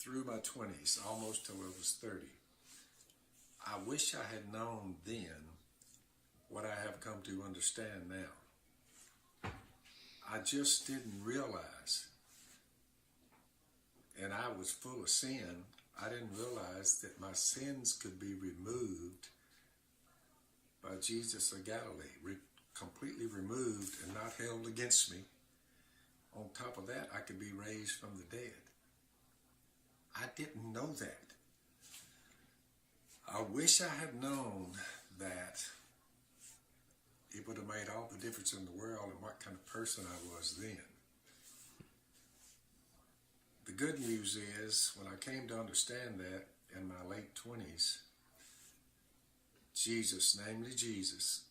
through my 20s, almost till I was 30. I wish I had known then what I have come to understand now. I just didn't realize, and I was full of sin, I didn't realize that my sins could be removed by Jesus of Galilee, completely removed and not held against me. On top of that, I could be raised from the dead. I didn't know that. I wish I had known that. It would have made all the difference in the world and what kind of person I was then. The good news is, when I came to understand that in my late 20s, Jesus, namely Jesus,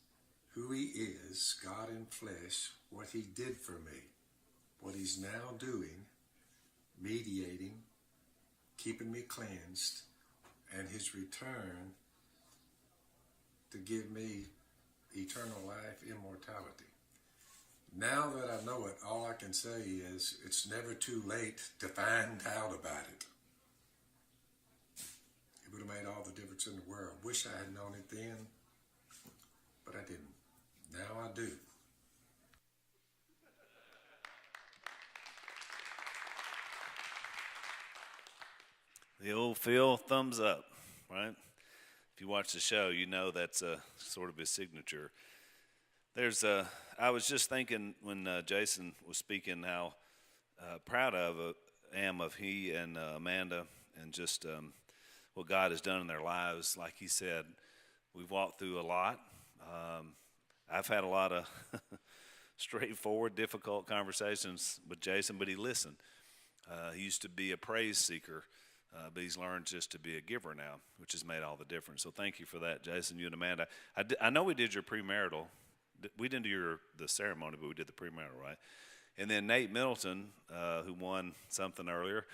who he is, God in flesh, what he did for me, what he's now doing, mediating, keeping me cleansed, and his return to give me eternal life, immortality. Now that I know it, all I can say is it's never too late to find out about it. It would have made all the difference in the world. Wish I had known it then, but I didn't. Now I do. The old Phil thumbs up, right? If you watch the show, you know that's a sort of his signature. I was just thinking when Jason was speaking how proud I am of he and Amanda and just what God has done in their lives. Like he said, we've walked through a lot. I've had a lot of straightforward, difficult conversations with Jason, but he listened. He used to be a praise seeker. But he's learned just to be a giver now, which has made all the difference. So thank you for that, Jason, you and Amanda. I know we did your premarital. We didn't do the ceremony, but we did the premarital, right? And then Nate Middleton, who won something earlier,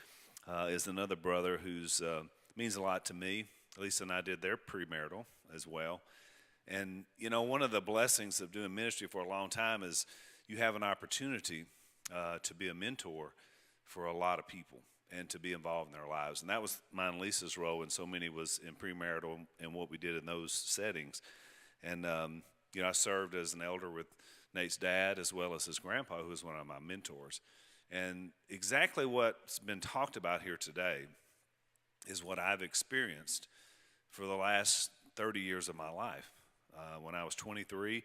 is another brother who's means a lot to me. Lisa and I did their premarital as well. And, you know, one of the blessings of doing ministry for a long time is you have an opportunity to be a mentor for a lot of people and to be involved in their lives. And that was mine and Lisa's role, and so many was in premarital and what we did in those settings. And, you know, I served as an elder with Nate's dad as well as his grandpa, who was one of my mentors. And exactly what's been talked about here today is what I've experienced for the last 30 years of my life. When I was 23,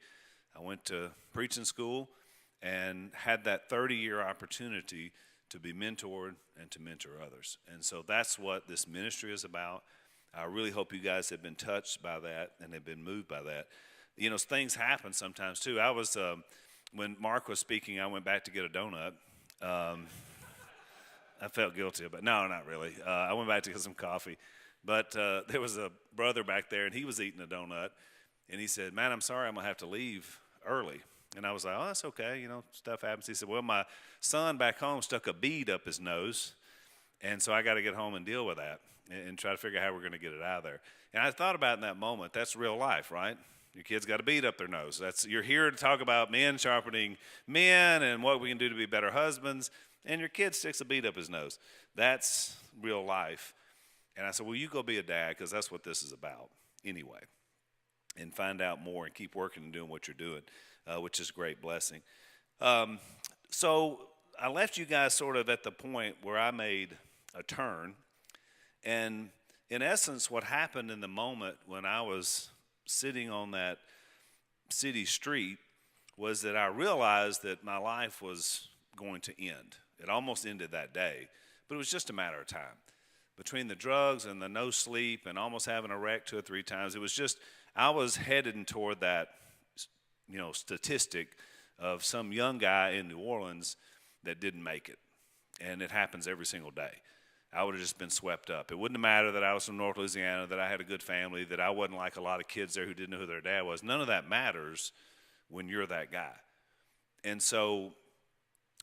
I went to preaching school and had that 30-year opportunity to be mentored and to mentor others. And so that's what this ministry is about. I really hope you guys have been touched by that and have been moved by that. You know, things happen sometimes too. I was, when Mark was speaking, I went back to get a donut. I felt guilty, but no, not really. I went back to get some coffee. But there was a brother back there, and he was eating a donut. And he said, "Man, I'm sorry, I'm going to have to leave early." And I was like, "Oh, that's okay, you know, stuff happens." He said, "Well, my son back home stuck a bead up his nose, and so I got to get home and deal with that and try to figure out how we're going to get it out of there." And I thought about in that moment, that's real life, right? Your kid's got a bead up their nose. You're here to talk about men sharpening men and what we can do to be better husbands, and your kid sticks a bead up his nose. That's real life. And I said, "Well, you go be a dad, because that's what this is about anyway, and find out more and keep working and doing what you're doing." Which is a great blessing. So I left you guys sort of at the point where I made a turn. And in essence, what happened in the moment when I was sitting on that city street was that I realized that my life was going to end. It almost ended that day, but it was just a matter of time. Between the drugs and the no sleep and almost having a wreck 2 or 3 times, it was just, I was heading toward that, you know, statistic of some young guy in New Orleans that didn't make it. And it happens every single day. I would have just been swept up. It wouldn't have mattered that I was from North Louisiana, that I had a good family, that I wasn't like a lot of kids there who didn't know who their dad was. None of that matters when you're that guy. And so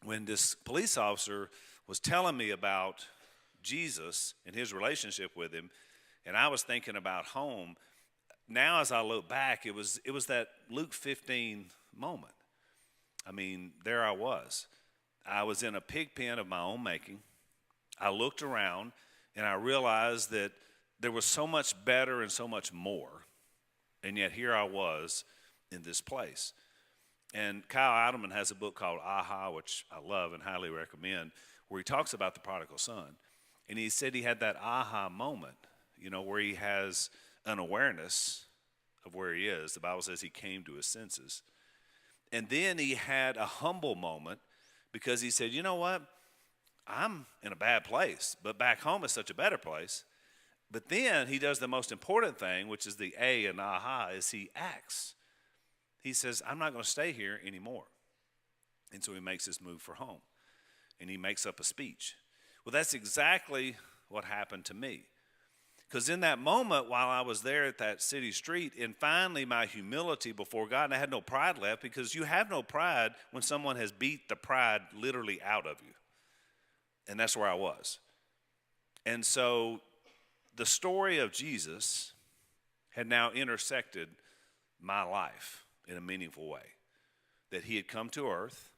when this police officer was telling me about Jesus and his relationship with him, and I was thinking about home, now as I look back, it was that Luke 15 moment. I mean, there I was. I was in a pig pen of my own making. I looked around, And I realized that there was so much better and so much more. And yet here I was in this place. And Kyle Idleman has a book called Aha, which I love and highly recommend, where he talks about the prodigal son. And he said he had that aha moment, where he has an awareness of where he is. The Bible says he came to his senses. And then he had a humble moment because he said, you know what? I'm in a bad place, but back home is such a better place. But then he does the most important thing, which is the A in aha, is he acts. He says, I'm not going to stay here anymore. And so he makes his move for home. And he makes up a speech. Well, that's exactly what happened to me. Because in that moment, while I was there at that city street, and finally my humility before God, and I had no pride left, because you have no pride when someone has beat the pride literally out of you. And that's where I was. And so the story of Jesus had now intersected my life in a meaningful way. That he had come to earth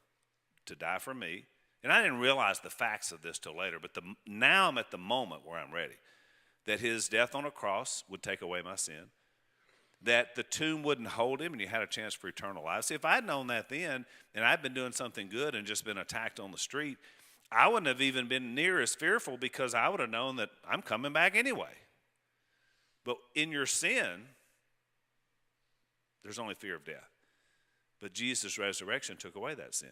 to die for me. And I didn't realize the facts of this till later, but now I'm at the moment where I'm ready. That his death on a cross would take away my sin. That the tomb wouldn't hold him and he had a chance for eternal life. See, if I'd known that then, and I'd been doing something good and just been attacked on the street, I wouldn't have even been near as fearful, because I would have known that I'm coming back anyway. But in your sin, there's only fear of death. But Jesus' resurrection took away that sin.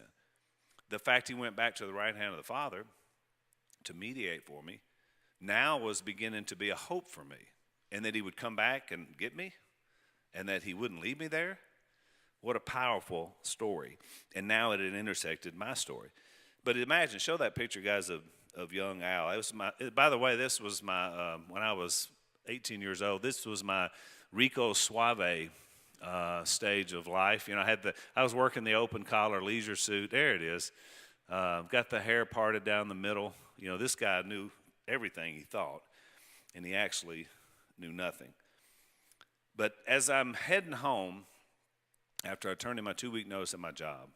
The fact he went back to the right hand of the Father to mediate for me now was beginning to be a hope for me. And that he would come back and get me, and that he wouldn't leave me there. What a powerful story. And now it had intersected my story. But imagine, show that picture, guys, of young Al. It was by the way, this was my, when I was 18 years old, this was my Rico Suave stage of life. I was working the open collar leisure suit. There it is. Got the hair parted down the middle. This guy knew everything he thought, and he actually knew nothing. But as I'm heading home, after I turned in my 2-week notice at my job,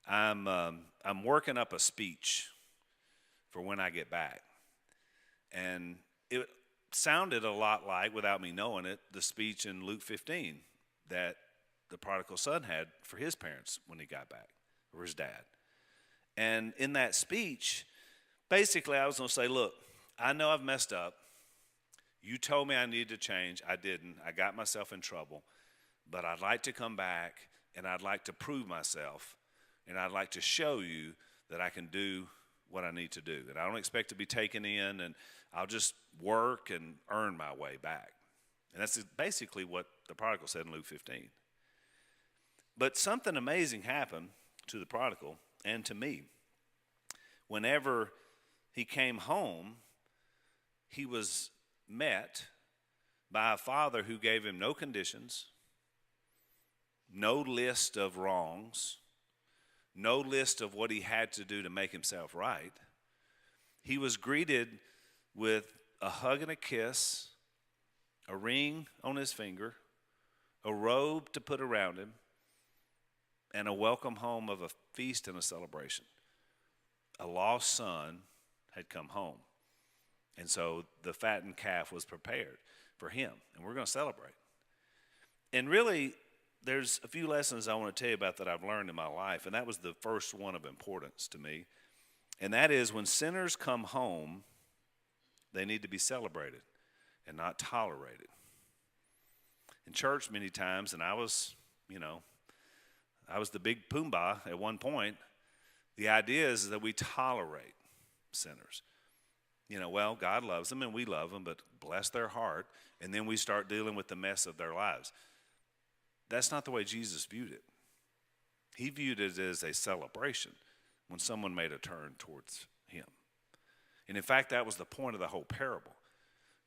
I'm working up a speech for when I get back. And it sounded a lot like, without me knowing it, the speech in Luke 15 that the prodigal son had for his parents when he got back, or his dad. And in that speech, basically I was going to say, look, I know I've messed up. You told me I needed to change. I didn't. I got myself in trouble. But I'd like to come back, and I'd like to prove myself, and I'd like to show you that I can do what I need to do, that I don't expect to be taken in, and I'll just work and earn my way back. And that's basically what the prodigal said in Luke 15. But something amazing happened to the prodigal and to me. Whenever he came home, he was met by a father who gave him no conditions, no list of wrongs, no list of what he had to do to make himself right. He was greeted with a hug and a kiss, a ring on his finger, a robe to put around him, and a welcome home of a feast and a celebration. A lost son had come home. And so the fattened calf was prepared for him, and we're going to celebrate. And really, there's a few lessons I want to tell you about that I've learned in my life, and that was the first one of importance to me. And that is, when sinners come home, they need to be celebrated and not tolerated. In church many times, and I was the big Pumbaa at one point, the idea is that we tolerate sinners. Well, God loves them and we love them, but bless their heart, and then we start dealing with the mess of their lives. That's not the way Jesus viewed it. He viewed it as a celebration when someone made a turn towards him. And in fact, that was the point of the whole parable.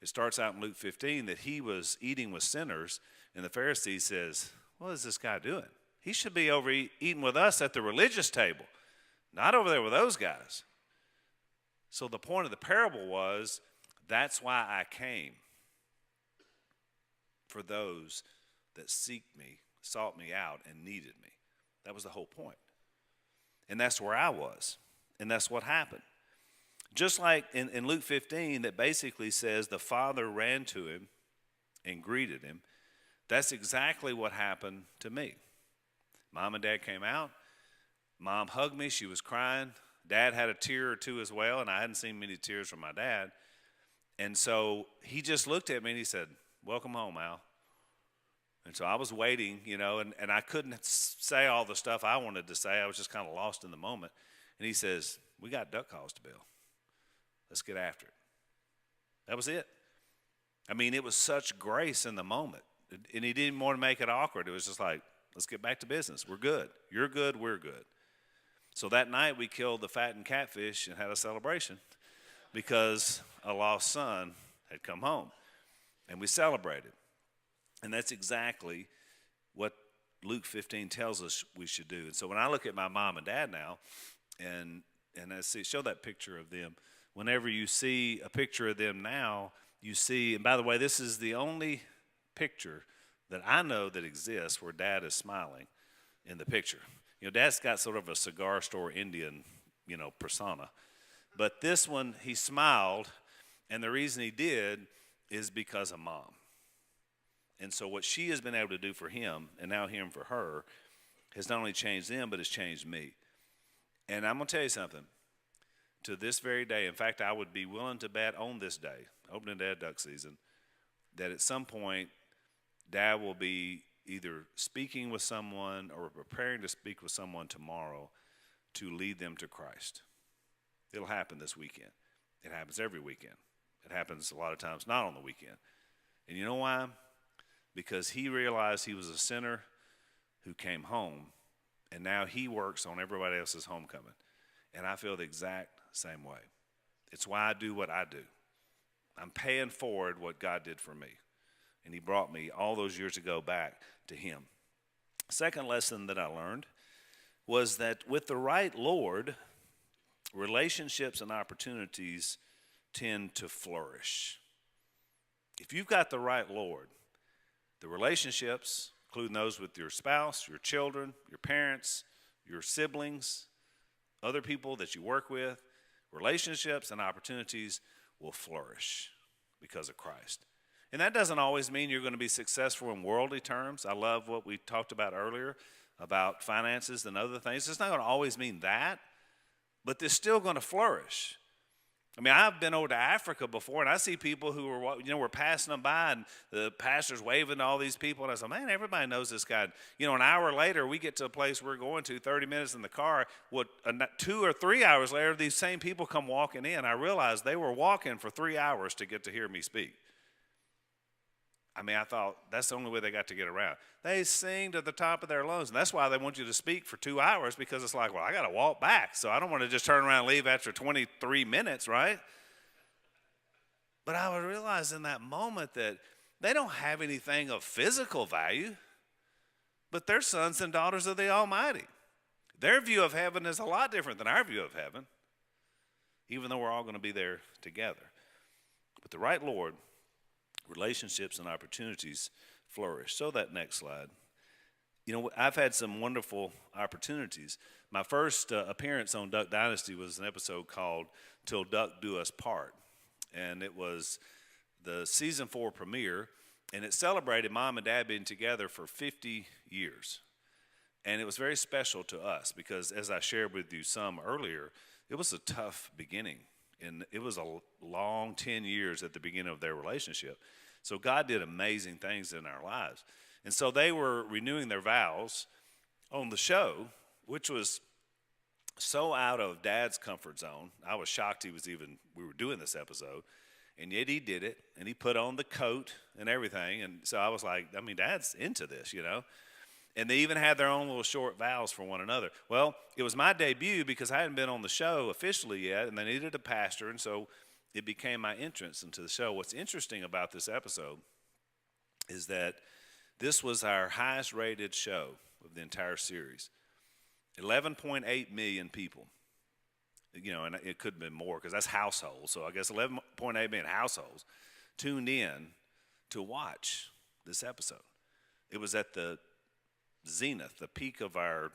It starts out in Luke 15 that he was eating with sinners, and the Pharisee says, what is this guy doing? He should be over eating with us at the religious table, not over there with those guys. So the point of the parable was, that's why I came, for those that sought me out and needed me. That was the whole point. And that's where I was. And that's what happened. Just like in Luke 15, that basically says the father ran to him and greeted him. That's exactly what happened to me. Mom and Dad came out. Mom hugged me. She was crying. Dad had a tear or two as well, and I hadn't seen many tears from my dad. And so he just looked at me and he said, "Welcome home, Al." And so I was waiting, and I couldn't say all the stuff I wanted to say. I was just kind of lost in the moment. And he says, "We got duck calls to bill. Let's get after it." That was it. I mean, it was such grace in the moment. And he didn't want to make it awkward. It was just like, let's get back to business. We're good. You're good. We're good. So that night we killed the fattened catfish and had a celebration because a lost son had come home. And we celebrated. And that's exactly what Luke 15 tells us we should do. And so when I look at my mom and dad now, and I show that picture of them, whenever you see a picture of them now, you see, and by the way, this is the only picture that I know that exists where Dad is smiling in the picture. Dad's got sort of a cigar store Indian, persona. But this one, he smiled, and the reason he did is because of Mom. And so what she has been able to do for him, and now him for her, has not only changed them, but has changed me. And I'm going to tell you something. To this very day, in fact, I would be willing to bet on this day, opening day of duck season, that at some point, Dad will be either speaking with someone or preparing to speak with someone tomorrow to lead them to Christ. It'll happen this weekend. It happens every weekend. It happens a lot of times not on the weekend. And you know why? Because he realized he was a sinner who came home, and now he works on everybody else's homecoming. And I feel the exact same way. It's why I do what I do. I'm paying forward what God did for me. And he brought me all those years ago back to him. Second lesson that I learned was that with the right Lord, relationships and opportunities tend to flourish. If you've got the right Lord, the relationships, including those with your spouse, your children, your parents, your siblings, other people that you work with, relationships and opportunities will flourish because of Christ. And that doesn't always mean you're going to be successful in worldly terms. I love what we talked about earlier about finances and other things. It's not going to always mean that, but they're still going to flourish. I mean, I've been over to Africa before, and I see people who are, we're passing them by, and the pastor's waving to all these people, and I said, man, everybody knows this guy. An hour later, we get to a place we're going to, 30 minutes in the car. 2 or 3 hours later, these same people come walking in. I realized they were walking for 3 hours to get to hear me speak. I mean, I thought that's the only way they got to get around. They sing to the top of their lungs, and that's why they want you to speak for 2 hours, because it's like, well, I got to walk back, so I don't want to just turn around and leave after 23 minutes, right? But I would realize in that moment that they don't have anything of physical value, but they're sons and daughters of the Almighty. Their view of heaven is a lot different than our view of heaven, even though we're all going to be there together. With the right Lord, relationships and opportunities flourish. So that next slide. I've had some wonderful opportunities. My first appearance on Duck Dynasty was an episode called "Till Duck Do Us Part." And it was the season 4 premiere, and it celebrated Mom and Dad being together for 50 years. And it was very special to us because, as I shared with you some earlier, it was a tough beginning. And it was a long 10 years at the beginning of their relationship. So God did amazing things in our lives. And so they were renewing their vows on the show, which was so out of Dad's comfort zone. I was shocked we were doing this episode. And yet he did it, and he put on the coat and everything. And so I was like, Dad's into this, And they even had their own little short vows for one another. Well, it was my debut because I hadn't been on the show officially yet, and they needed a pastor, and so it became my entrance into the show. What's interesting about this episode is that this was our highest rated show of the entire series. 11.8 million people. And it could have been more because that's households. So I guess 11.8 million households tuned in to watch this episode. It was at the zenith, the peak of our,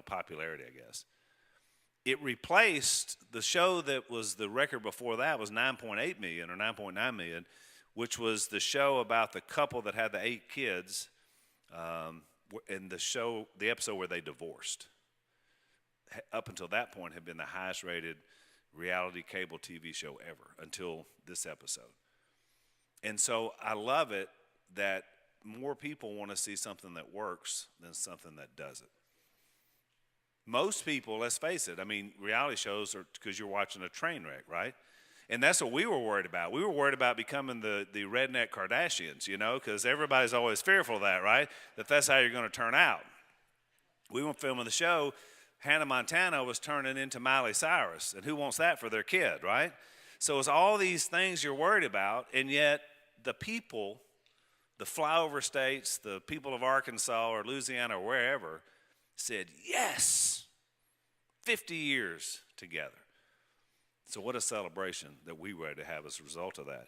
popularity, I guess. it replaced the show that was the record before that was 9.8 million or 9.9 million, which was the show about the couple that had the 8 kids, and the episode where they divorced. Up until that point had been the highest rated reality cable TV show ever until this episode. And so I love it that more people want to see something that works than something that doesn't. Most people, let's face it, I mean, reality shows are because you're watching a train wreck, right? And that's what we were worried about. We were worried about becoming the redneck Kardashians, because everybody's always fearful of that, right? That's how you're going to turn out. We were filming the show. Hannah Montana was turning into Miley Cyrus, and who wants that for their kid, right? So it's all these things you're worried about, and yet the people, the flyover states, the people of Arkansas or Louisiana or wherever, said, yes, 50 years together. So what a celebration that we were to have as a result of that.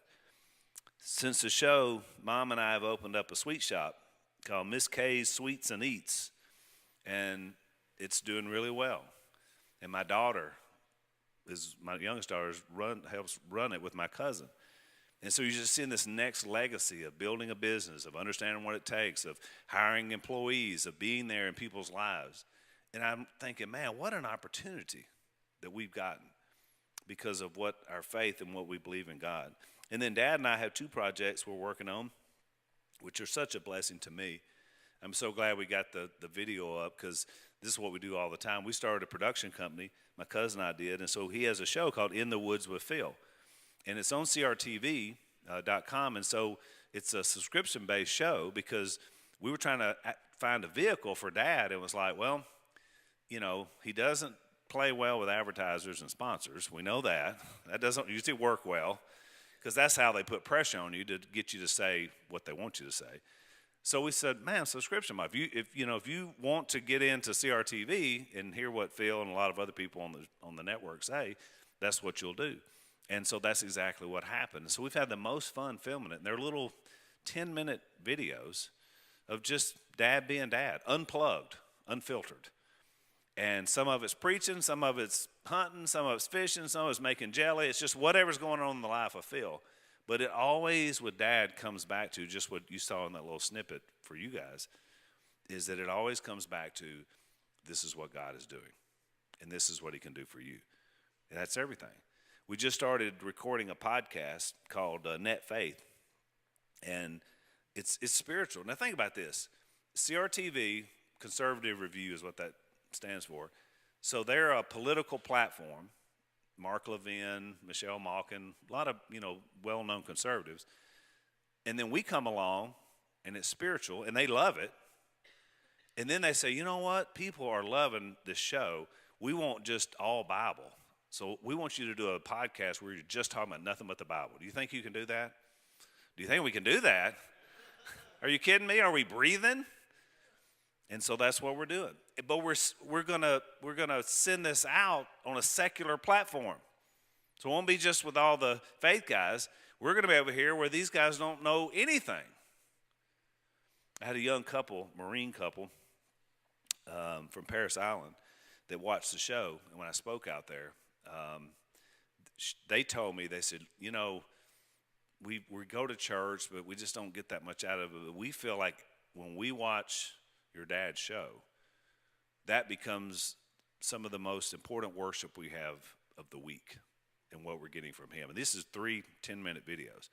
Since the show, Mom and I have opened up a sweet shop called Miss K's Sweets and Eats, and it's doing really well. And my youngest daughter, helps run it with my cousin. And so you're just seeing this next legacy of building a business, of understanding what it takes, of hiring employees, of being there in people's lives. And I'm thinking, man, what an opportunity that we've gotten because of what our faith and what we believe in God. And then Dad and I have 2 projects we're working on, which are such a blessing to me. I'm so glad we got the video up because this is what we do all the time. We started a production company, my cousin and I did, and so he has a show called In the Woods with Phil. And it's on CRTV.com, and so it's a subscription-based show because we were trying to find a vehicle for Dad. It was like, well, he doesn't play well with advertisers and sponsors. We know that. That doesn't usually work well because that's how they put pressure on you to get you to say what they want you to say. So we said, man, subscription. If you want to get into CRTV and hear what Phil and a lot of other people on the network say, that's what you'll do. And so that's exactly what happened. So we've had the most fun filming it. And they're little 10-minute videos of just Dad being Dad, unplugged, unfiltered. And some of it's preaching, some of it's hunting, some of it's fishing, some of it's making jelly. It's just whatever's going on in the life of Phil. But it always, with Dad, comes back to just what you saw in that little snippet for you guys, is that it always comes back to this is what God is doing, and this is what he can do for you. And that's everything. We just started recording a podcast called Net Faith, and it's spiritual. Now think about this. CRTV, Conservative Review is what that stands for. So they're a political platform. Mark Levin, Michelle Malkin, a lot of, well-known conservatives. And then we come along, and it's spiritual, and they love it. And then they say, you know what? People are loving this show. We want just all Bible. So we want you to do a podcast where you're just talking about nothing but the Bible. Do you think you can do that? Do you think we can do that? Are you kidding me? Are we breathing? And so that's what we're doing. But we're gonna send this out on a secular platform. So it won't be just with all the faith guys. We're going to be over here where these guys don't know anything. I had a young couple, Marine couple, from Paris Island that watched the show. And when I spoke out there, they told me, they said, we go to church, but we just don't get that much out of it. But we feel like when we watch your dad's show, that becomes some of the most important worship we have of the week and what we're getting from him. And this is 3 10-minute videos.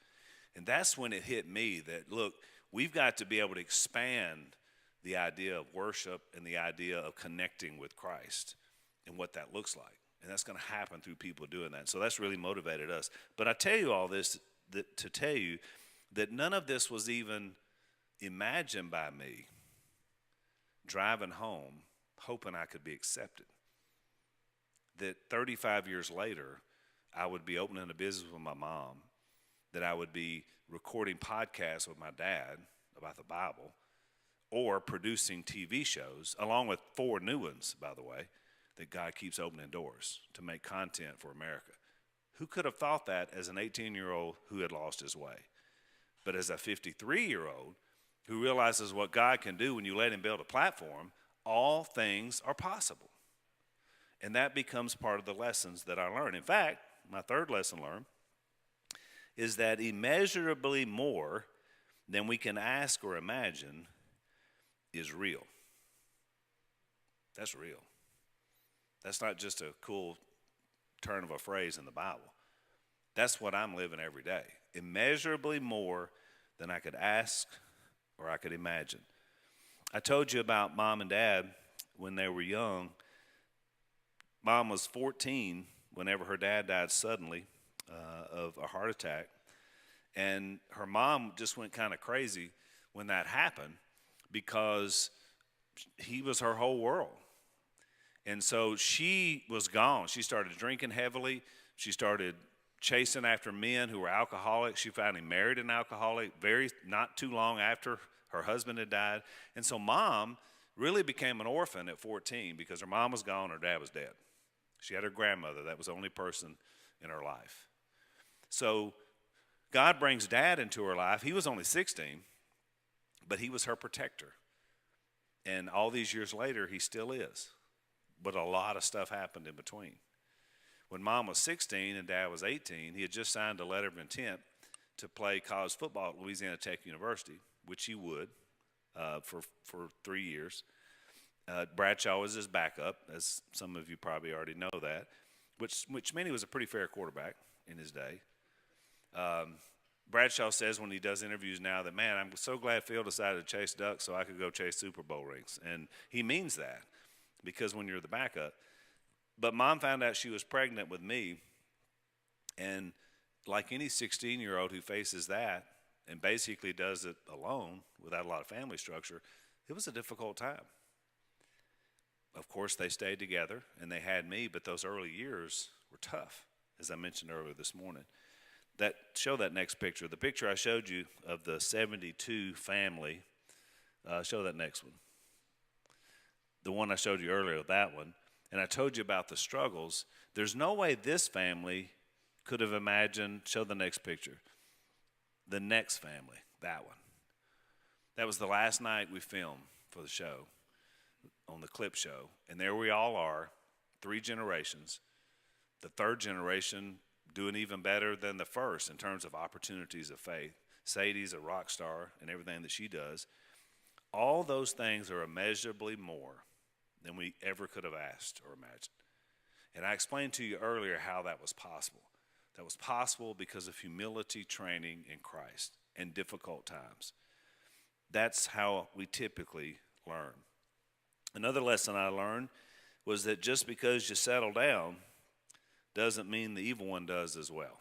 And that's when it hit me that, look, we've got to be able to expand the idea of worship and the idea of connecting with Christ and what that looks like. And that's going to happen through people doing that. So that's really motivated us. But I tell you all this to tell you that none of this was even imagined by me driving home hoping I could be accepted. That 35 years later, I would be opening a business with my mom, that I would be recording podcasts with my dad about the Bible, or producing TV shows, along with 4 new ones, by the way, that God keeps opening doors to make content for America. Who could have thought that as an 18-year-old who had lost his way? But as a 53-year-old who realizes what God can do when you let him build a platform, all things are possible. And that becomes part of the lessons that I learn. In fact, my third lesson learned is that immeasurably more than we can ask or imagine is real. That's real. That's not just a cool turn of a phrase in the Bible. That's what I'm living every day. Immeasurably more than I could ask or I could imagine. I told you about Mom and Dad when they were young. Mom was 14 whenever her dad died suddenly of a heart attack. And her mom just went kind of crazy when that happened because he was her whole world. And so she was gone. She started drinking heavily. She started chasing after men who were alcoholics. She finally married an alcoholic not too long after her husband had died. And so Mom really became an orphan at 14 because her mom was gone, her dad was dead. She had her grandmother. That was the only person in her life. So God brings Dad into her life. He was only 16, but he was her protector. And all these years later, he still is. But a lot of stuff happened in between. When Mom was 16 and Dad was 18, he had just signed a letter of intent to play college football at Louisiana Tech University, which he would for 3 years. Bradshaw was his backup, as some of you probably already know that, which meant he was a pretty fair quarterback in his day. Bradshaw says when he does interviews now that, man, I'm so glad Phil decided to chase ducks so I could go chase Super Bowl rings. And he means that because when you're the backup. But Mom found out she was pregnant with me, and like any 16-year-old who faces that and basically does it alone without a lot of family structure, it was a difficult time. Of course, they stayed together, and they had me, but those early years were tough, as I mentioned earlier this morning. Show that next picture. The picture I showed you of the 72 family, show that next one. The one I showed you earlier, that one. And I told you about the struggles. There's no way this family could have imagined, show the next picture, the next family, that one. That was the last night we filmed for the show, on the clip show. And there we all are, 3 generations. The third generation doing even better than the first in terms of opportunities of faith. Sadie's a rock star in everything that she does. All those things are immeasurably more than we ever could have asked or imagined. And I explained to you earlier how that was possible. That was possible because of humility training in Christ and difficult times. That's how we typically learn. Another lesson I learned was that just because you settle down doesn't mean the evil one does as well.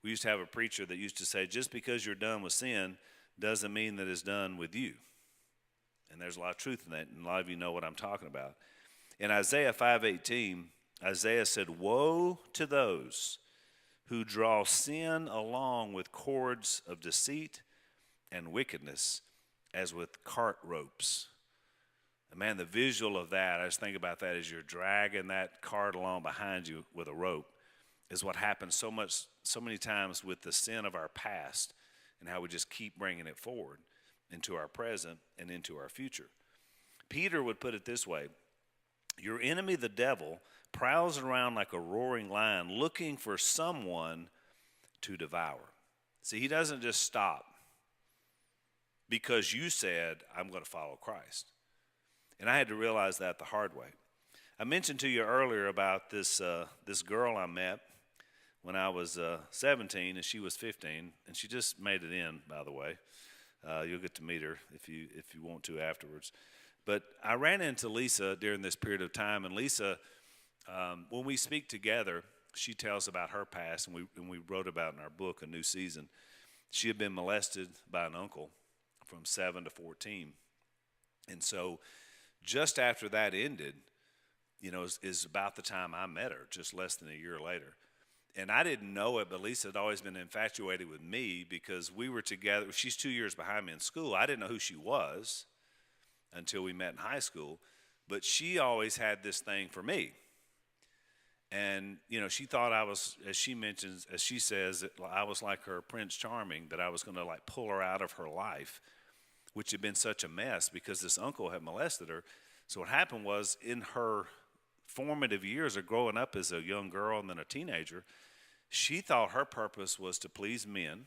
We used to have a preacher that used to say, just because you're done with sin doesn't mean that it's done with you. And there's a lot of truth in that, and a lot of you know what I'm talking about. In Isaiah 5:18, Isaiah said, woe to those who draw sin along with cords of deceit and wickedness as with cart ropes. And man, the visual of that, I just think about that as you're dragging that cart along behind you with a rope, is what happens so many times with the sin of our past and how we just keep bringing it forward into our present and into our future. Peter would put it this way: your enemy, the devil, prowls around like a roaring lion looking for someone to devour. See, he doesn't just stop because you said, I'm going to follow Christ. And I had to realize that the hard way. I mentioned to you earlier about this girl I met when I was 17 and she was 15, and she just made it in, by the way. You'll get to meet her if you want to afterwards. But I ran into Lisa during this period of time, and Lisa, when we speak together, she tells about her past, and we wrote about in our book, A New Season. She had been molested by an uncle from 7 to 14. And so just after that ended, is about the time I met her, just less than a year later. And I didn't know it, but Lisa had always been infatuated with me because we were together. She's 2 years behind me in school. I didn't know who she was until we met in high school, but she always had this thing for me. And, she thought I was, as she says, I was like her Prince Charming, that I was going to like pull her out of her life, which had been such a mess because this uncle had molested her. So what happened was, in her formative years of growing up as a young girl and then a teenager, she thought her purpose was to please men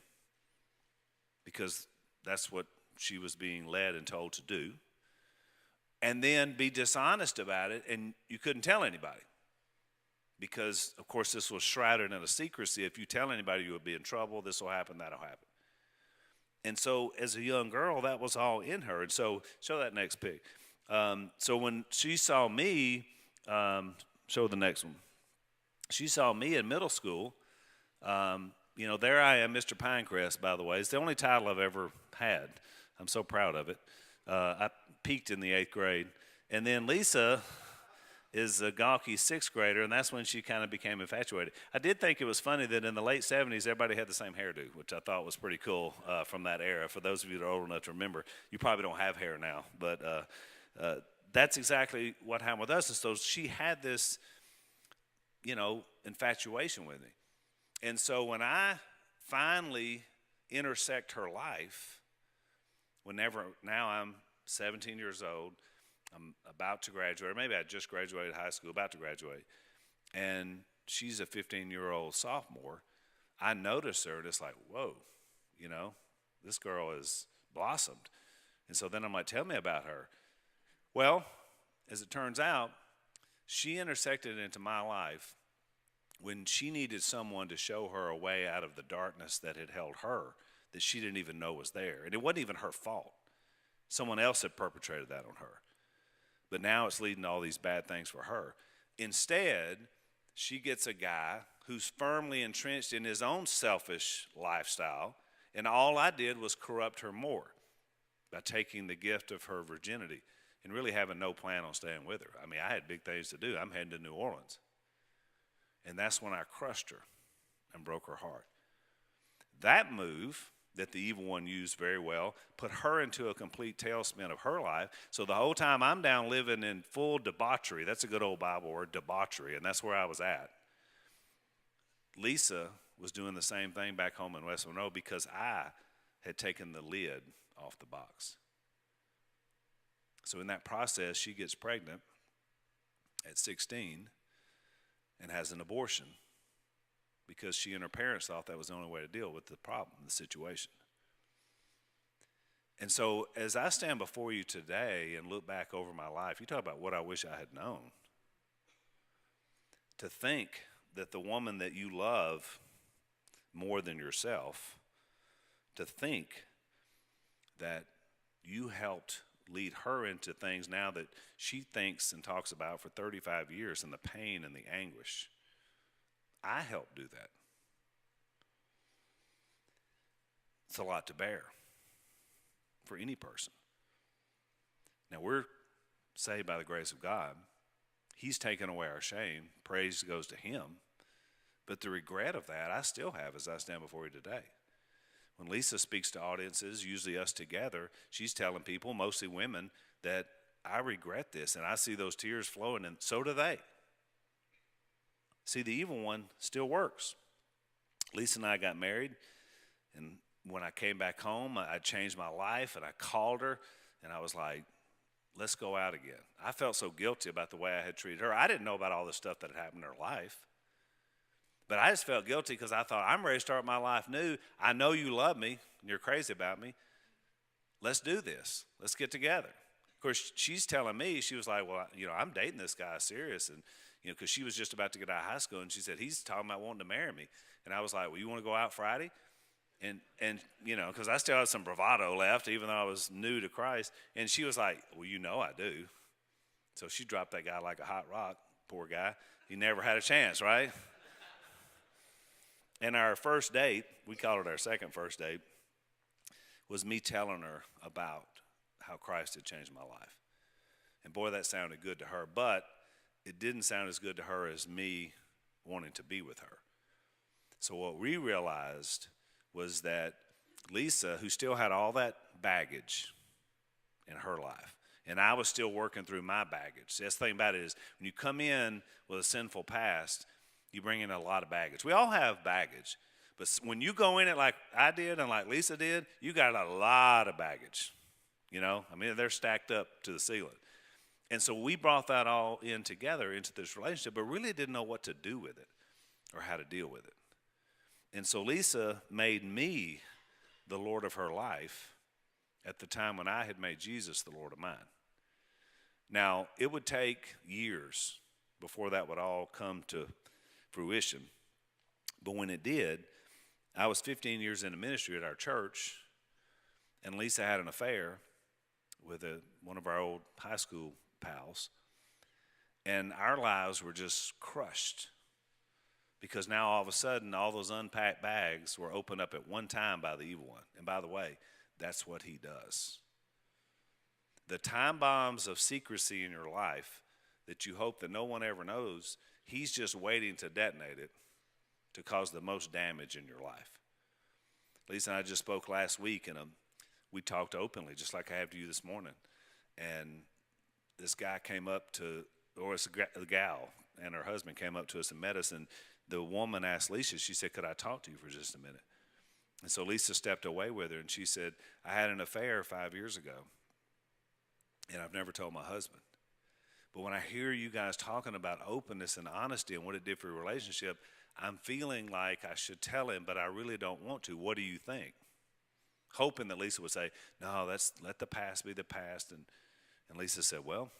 because that's what she was being led and told to do, and then be dishonest about it, and you couldn't tell anybody because, of course, this was shrouded in a secrecy. If you tell anybody, you would be in trouble. This will happen, that'll happen. And so as a young girl, that was all in her. And so show that next pic. So when she saw me, show the next one. She saw me in middle school. There I am, Mr. Pinecrest, by the way. It's the only title I've ever had. I'm so proud of it. I peaked in the 8th grade. And then Lisa is a gawky 6th grader, and that's when she kind of became infatuated. I did think it was funny that in the late 70s, everybody had the same hairdo, which I thought was pretty cool from that era. For those of you that are old enough to remember, you probably don't have hair now, but that's exactly what happened with us. And so she had this, infatuation with me. And so when I finally intersect her life, now I'm 17 years old, I'm about to graduate, or maybe I just graduated high school, about to graduate, and she's a 15-year-old sophomore. I notice her, and it's like, whoa, this girl has blossomed. And so then I'm like, tell me about her. Well, as it turns out, she intersected into my life when she needed someone to show her a way out of the darkness that had held her, that she didn't even know was there. And it wasn't even her fault. Someone else had perpetrated that on her. But now it's leading to all these bad things for her. Instead, she gets a guy who's firmly entrenched in his own selfish lifestyle, and all I did was corrupt her more by taking the gift of her virginity and really having no plan on staying with her. I mean, I had big things to do. I'm heading to New Orleans. And that's when I crushed her and broke her heart. That move that the evil one used very well put her into a complete tailspin of her life. So the whole time I'm down living in full debauchery. That's a good old Bible word, debauchery, and that's where I was at. Lisa was doing the same thing back home in West Monroe because I had taken the lid off the box. So in that process, she gets pregnant at 16 and has an abortion because she and her parents thought that was the only way to deal with the problem, the situation. And so as I stand before you today and look back over my life, you talk about what I wish I had known. To think that the woman that you love more than yourself, to think that you helped lead her into things now that she thinks and talks about for 35 years, and the pain and the anguish. I helped do that. It's a lot to bear for any person. Now, we're saved by the grace of God. He's taken away our shame. Praise goes to him. But the regret of that I still have as I stand before you today. When Lisa speaks to audiences, usually us together, she's telling people, mostly women, that I regret this, and I see those tears flowing, and so do they. See, the evil one still works. Lisa and I got married, and when I came back home, I changed my life, and I called her, and I was like, let's go out again. I felt so guilty about the way I had treated her. I didn't know about all the stuff that had happened in her life. But I just felt guilty because I thought, I'm ready to start my life new. I know you love me, and you're crazy about me. Let's do this. Let's get together. Of course, she's telling me, she was like, well, I'm dating this guy serious. And, because she was just about to get out of high school, and she said, he's talking about wanting to marry me. And I was like, well, you want to go out Friday? And because I still had some bravado left, even though I was new to Christ. And she was like, well, I do. So she dropped that guy like a hot rock, poor guy. He never had a chance, right? And our first date, we called it our second first date, was me telling her about how Christ had changed my life. And boy, that sounded good to her, but it didn't sound as good to her as me wanting to be with her. So what we realized was that Lisa, who still had all that baggage in her life, and I was still working through my baggage. That's the thing about it is when you come in with a sinful past, you bring in a lot of baggage. We all have baggage. But when you go in it like I did and like Lisa did, you got a lot of baggage. They're stacked up to the ceiling. And so we brought that all in together into this relationship, but really didn't know what to do with it or how to deal with it. And so Lisa made me the Lord of her life at the time when I had made Jesus the Lord of mine. Now, it would take years before that would all come to fruition. But when it did, I was 15 years into ministry at our church, and Lisa had an affair with one of our old high school pals. And our lives were just crushed because now all of a sudden all those unpacked bags were opened up at one time by the evil one. And by the way, that's what he does. The time bombs of secrecy in your life that you hope that no one ever knows, he's just waiting to detonate it to cause the most damage in your life. Lisa and I just spoke last week, and we talked openly, just like I have to you this morning. And this guy came up to, or it's a gal, and her husband came up to us and met us, and the woman asked Lisa, she said, "Could I talk to you for just a minute?" And so Lisa stepped away with her, and she said, "I had an affair 5 years ago, and I've never told my husband. But when I hear you guys talking about openness and honesty and what it did for your relationship, I'm feeling like I should tell him, but I really don't want to. What do you think?" Hoping that Lisa would say, "No, let the past be the past." And Lisa said, "Well,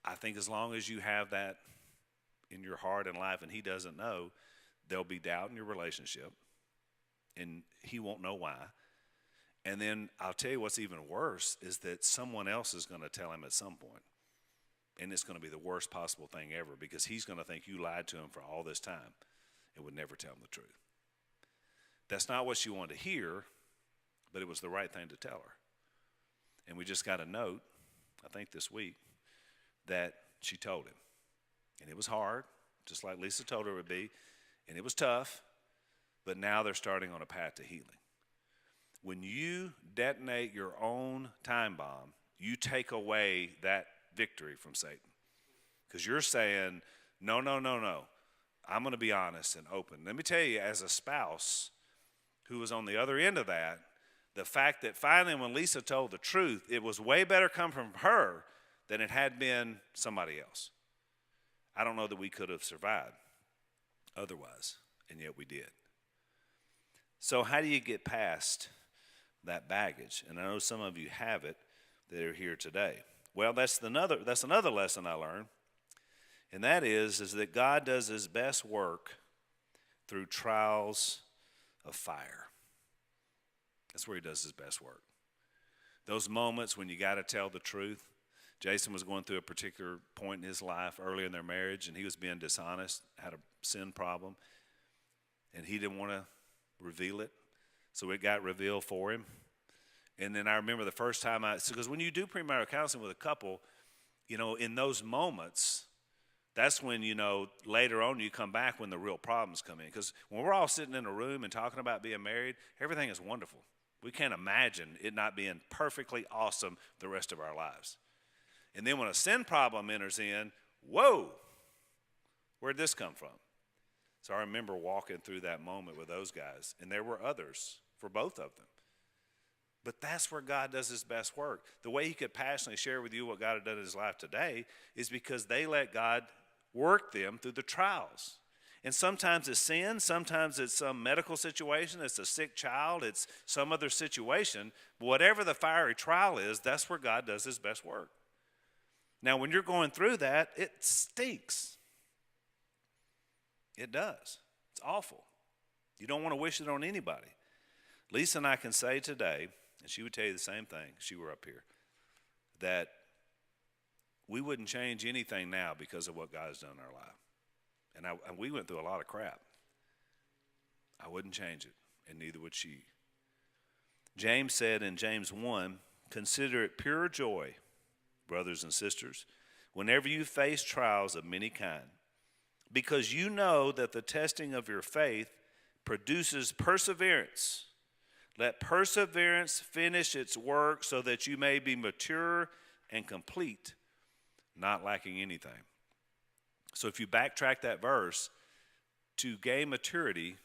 I think as long as you have that in your heart and life and he doesn't know, there'll be doubt in your relationship, and he won't know why. And then I'll tell you what's even worse is that someone else is going to tell him at some point. And it's going to be the worst possible thing ever because he's going to think you lied to him for all this time and would never tell him the truth." That's not what she wanted to hear, but it was the right thing to tell her. And we just got a note, I think this week, that she told him. And it was hard, just like Lisa told her it would be, and it was tough, but now they're starting on a path to healing. When you detonate your own time bomb, you take away that victory from Satan. Because you're saying, no, I'm going to be honest and open. Let me tell you, as a spouse who was on the other end of that, the fact that finally when Lisa told the truth, it was way better come from her than it had been somebody else. I don't know that we could have survived otherwise, and yet we did. So how do you get past that baggage? And I know some of you have it that are here today. Well, that's another lesson I learned, and that is that God does his best work through trials of fire. That's where he does his best work. Those moments when you got to tell the truth. Jason was going through a particular point in his life early in their marriage, and he was being dishonest, had a sin problem, and he didn't want to reveal it, so it got revealed for him. And then I remember the first time because when you do premarital counseling with a couple, in those moments, that's when, later on you come back when the real problems come in. Because when we're all sitting in a room and talking about being married, everything is wonderful. We can't imagine it not being perfectly awesome the rest of our lives. And then when a sin problem enters in, whoa, where'd this come from? So I remember walking through that moment with those guys, and there were others for both of them. But that's where God does his best work. The way he could passionately share with you what God had done in his life today is because they let God work them through the trials. And sometimes it's sin, sometimes it's some medical situation, it's a sick child, it's some other situation. But whatever the fiery trial is, that's where God does his best work. Now, when you're going through that, it stinks. It does. It's awful. You don't want to wish it on anybody. Lisa and I can say today, and she would tell you the same thing if she were up here, that we wouldn't change anything now because of what God's done in our life. And we went through a lot of crap. I wouldn't change it, and neither would she. James said in James 1, "Consider it pure joy, brothers and sisters, whenever you face trials of many kinds, because you know that the testing of your faith produces perseverance. Let perseverance finish its work so that you may be mature and complete, not lacking anything." So if you backtrack that verse, to gain maturity,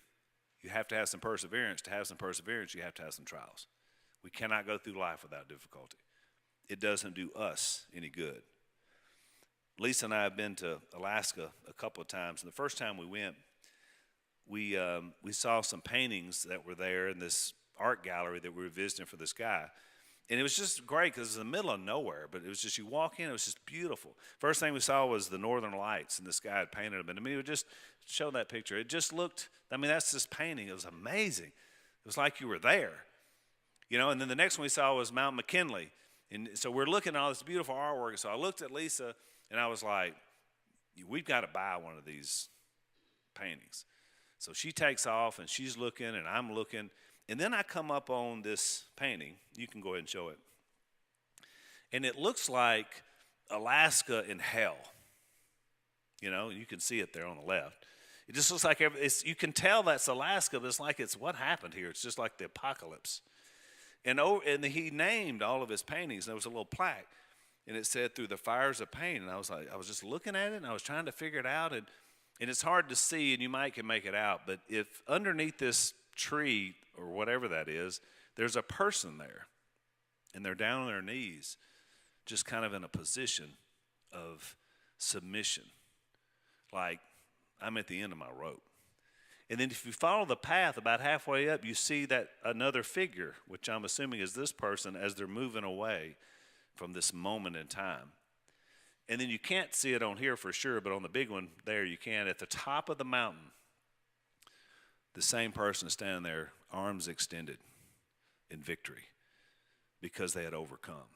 you have to have some perseverance. To have some perseverance, you have to have some trials. We cannot go through life without difficulty. It doesn't do us any good. Lisa and I have been to Alaska a couple of times, and the first time we went, we saw some paintings that were there in this art gallery that we were visiting for this guy. And it was just great because it was in the middle of nowhere, but it was just, you walk in, it was just beautiful. First thing we saw was the Northern Lights, and this guy had painted them. And I mean, it would just show that picture. It just looked, I mean, that's this painting. It was amazing. It was like you were there, you know. And then the next one we saw was Mount McKinley. And so we're looking at all this beautiful artwork. And so I looked at Lisa, and I was like, we've got to buy one of these paintings. So she takes off, and she's looking, and I'm looking. And then I come up on this painting. You can go ahead and show it. And it looks like Alaska in hell. You know, you can see it there on the left. It just looks like you can tell that's Alaska, but it's like it's what happened here. It's just like the apocalypse. And he named all of his paintings. And there was a little plaque, and it said "Through the Fires of Pain." And I was just looking at it, and I was trying to figure it out. And it's hard to see, and you can make it out. But if underneath this tree or whatever that is, there's a person there, and they're down on their knees, just kind of in a position of submission, like I'm at the end of my rope. And then if you follow the path about halfway up, you see that another figure, which I'm assuming is this person, as they're moving away from this moment in time. And then you can't see it on here for sure, but on the big one there you can. At the top of the mountain, the same person is standing there, arms extended in victory, because they had overcome.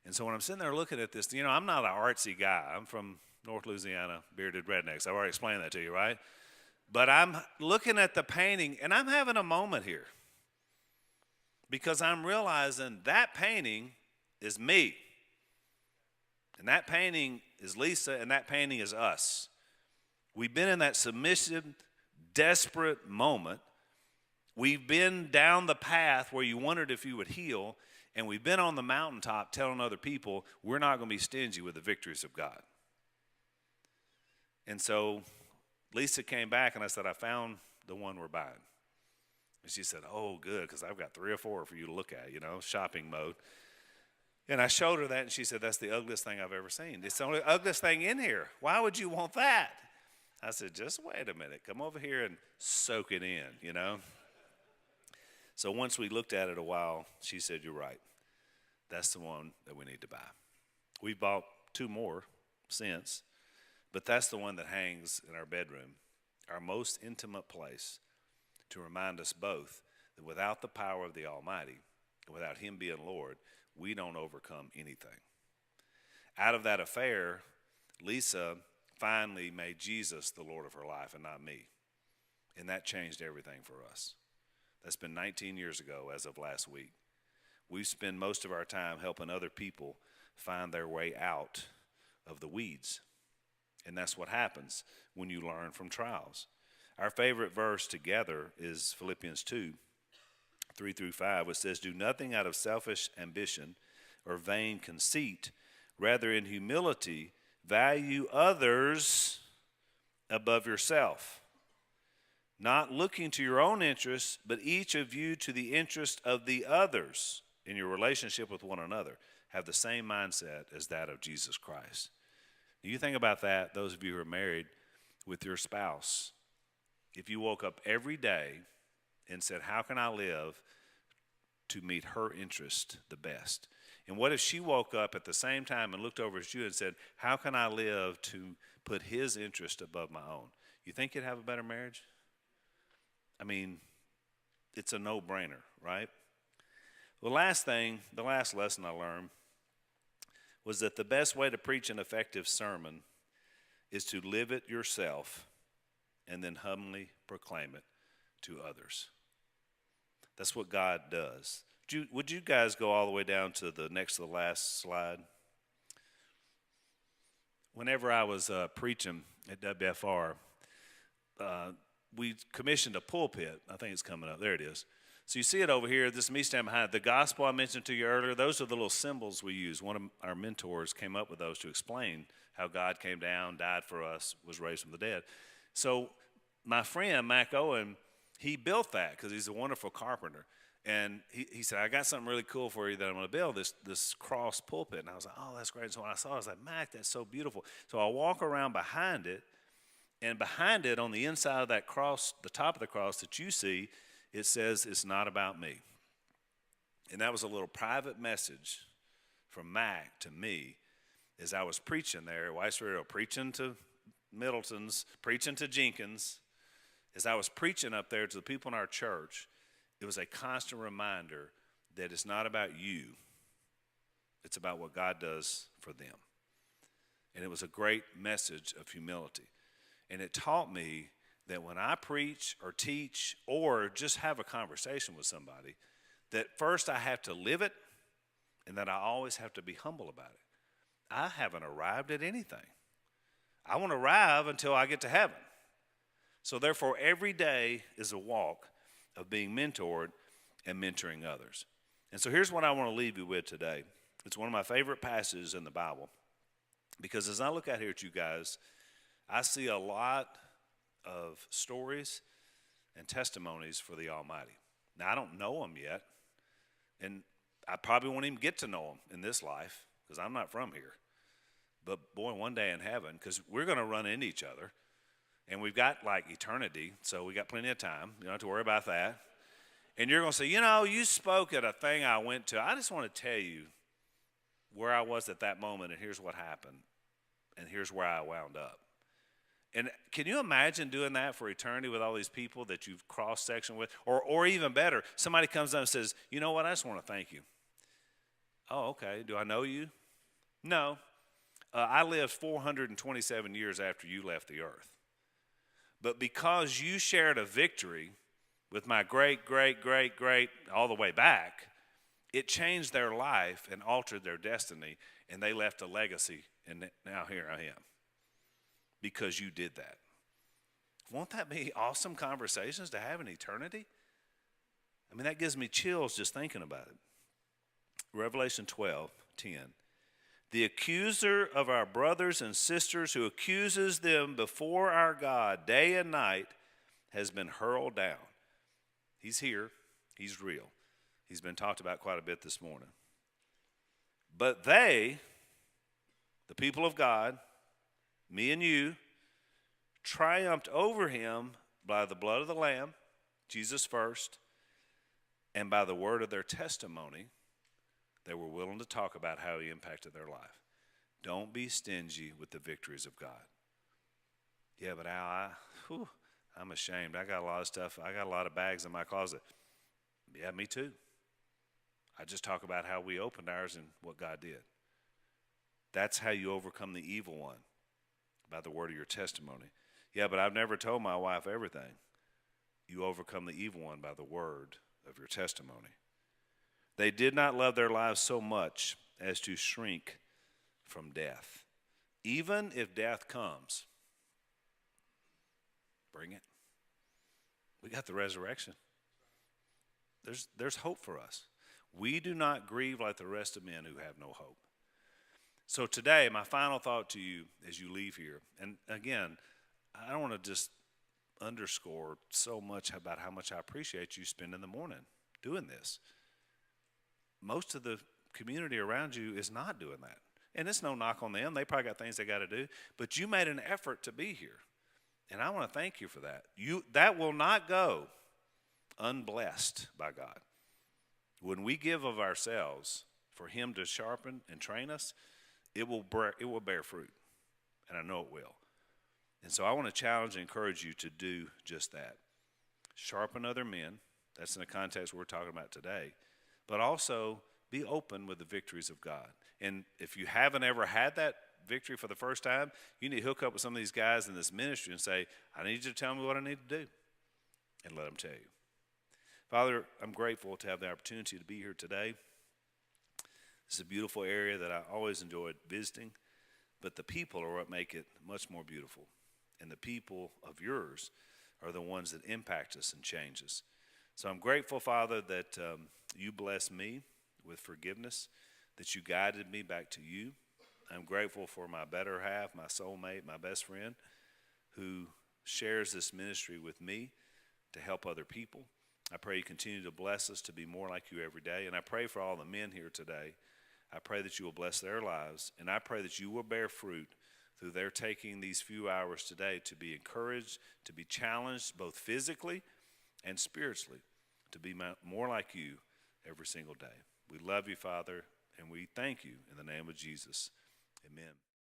And so when I'm sitting there looking at this, you know, I'm not an artsy guy. I'm from North Louisiana, bearded rednecks. I've already explained that to you, right? But I'm looking at the painting, and I'm having a moment here, because I'm realizing that painting is me. And that painting is Lisa, and that painting is us. We've been in that submissive, desperate moment. We've been down the path where you wondered if you would heal, and we've been on the mountaintop telling other people we're not going to be stingy with the victories of God. And so Lisa came back, and I said, I found the one we're buying. And she said, oh, good, because I've got 3 or 4 for you to look at, you know, shopping mode. And I showed her that, and she said, that's the ugliest thing I've ever seen. It's the only ugliest thing in here. Why would you want that? I said, just wait a minute. Come over here and soak it in, you know. So once we looked at it a while, she said, you're right. That's the one that we need to buy. We bought 2 more since, but that's the one that hangs in our bedroom, our most intimate place, to remind us both that without the power of the Almighty, and without Him being Lord, we don't overcome anything. Out of that affair, Lisa finally made Jesus the Lord of her life and not me. And that changed everything for us. That's been 19 years ago as of last week. We spend most of our time helping other people find their way out of the weeds. And that's what happens when you learn from trials. Our favorite verse together is Philippians 2, 3 through 5, which says, do nothing out of selfish ambition or vain conceit. Rather, in humility, value others above yourself, not looking to your own interests, but each of you to the interest of the others in your relationship with one another. Have the same mindset as that of Jesus Christ. You think about that, those of you who are married, with your spouse. If you woke up every day and said, how can I live to meet her interest the best? And what if she woke up at the same time and looked over at you and said, how can I live to put his interest above my own? You think you'd have a better marriage? I mean, it's a no-brainer, right? The last lesson I learned was that the best way to preach an effective sermon is to live it yourself and then humbly proclaim it to others. That's what God does. Would you guys go all the way down to the next to the last slide? Whenever I was preaching at WFR, we commissioned a pulpit. I think it's coming up. There it is. So you see it over here. This is me standing behind it. The gospel I mentioned to you earlier, those are the little symbols we use. One of our mentors came up with those to explain how God came down, died for us, was raised from the dead. So my friend, Mac Owen, he built that because he's a wonderful carpenter. And he said, I got something really cool for you that I'm going to build, this cross pulpit. And I was like, oh, that's great. So when I saw it, I was like, Mac, that's so beautiful. So I walk around behind it, and behind it on the inside of that cross, the top of the cross that you see, it says, it's not about me. And that was a little private message from Mac to me as I was preaching there at Weiss Radio, preaching to Middletons, preaching to Jenkins. As I was preaching up there to the people in our church, it was a constant reminder that it's not about you. It's about what God does for them. And it was a great message of humility. And it taught me that when I preach or teach or just have a conversation with somebody, that first I have to live it and that I always have to be humble about it. I haven't arrived at anything. I won't arrive until I get to heaven. So therefore, every day is a walk of being mentored and mentoring others. And so here's what I want to leave you with today. It's one of my favorite passages in the Bible, because as I look out here at you guys, I see a lot of stories and testimonies for the Almighty. Now, I don't know them yet, and I probably won't even get to know them in this life because I'm not from here. But boy, one day in heaven, because we're going to run into each other, and we've got like eternity, so we got plenty of time. You don't have to worry about that. And you're going to say, you spoke at a thing I went to. I just want to tell you where I was at that moment, and here's what happened, and here's where I wound up. And can you imagine doing that for eternity with all these people that you've cross-sectioned with? Or even better, somebody comes up and says, you know what, I just want to thank you. Oh, okay. Do I know you? No. I lived 427 years after you left the earth. But because you shared a victory with my great, all the way back, it changed their life and altered their destiny, and they left a legacy, and now here I am. Because you did that. Won't that be awesome conversations to have in eternity? I mean, that gives me chills just thinking about it. Revelation 12:10. The accuser of our brothers and sisters who accuses them before our God day and night has been hurled down. He's here. He's real. He's been talked about quite a bit this morning. But they, the people of God, me and you, triumphed over him by the blood of the Lamb, Jesus first, and by the word of their testimony. They were willing to talk about how he impacted their life. Don't be stingy with the victories of God. Yeah, but Al, I'm ashamed. I got a lot of stuff. I got a lot of bags in my closet. Yeah, me too. I just talk about how we opened ours and what God did. That's how you overcome the evil one. By the word of your testimony. Yeah, but I've never told my wife everything. You overcome the evil one by the word of your testimony. They did not love their lives so much as to shrink from death. Even if death comes, bring it. We got the resurrection. There's hope for us. We do not grieve like the rest of men who have no hope. So today, my final thought to you as you leave here, and again, I don't want to just underscore so much about how much I appreciate you spending the morning doing this. Most of the community around you is not doing that. And it's no knock on them. They probably got things they got to do. But you made an effort to be here. And I want to thank you for that. That will not go unblessed by God. When we give of ourselves for him to sharpen and train us, it will bear fruit, and I know it will. And so I want to challenge and encourage you to do just that. Sharpen other men. That's in the context we're talking about today. But also be open with the victories of God. And if you haven't ever had that victory for the first time, you need to hook up with some of these guys in this ministry and say, I need you to tell me what I need to do. And let them tell you. Father, I'm grateful to have the opportunity to be here today. It's a beautiful area that I always enjoyed visiting, but the people are what make it much more beautiful. And the people of yours are the ones that impact us and change us. So I'm grateful, Father, that you blessed me with forgiveness, that you guided me back to you. I'm grateful for my better half, my soulmate, my best friend, who shares this ministry with me to help other people. I pray you continue to bless us to be more like you every day. And I pray for all the men here today. I pray that you will bless their lives. And I pray that you will bear fruit through their taking these few hours today to be encouraged, to be challenged both physically and spiritually, to be more like you every single day. We love you, Father, and we thank you in the name of Jesus. Amen.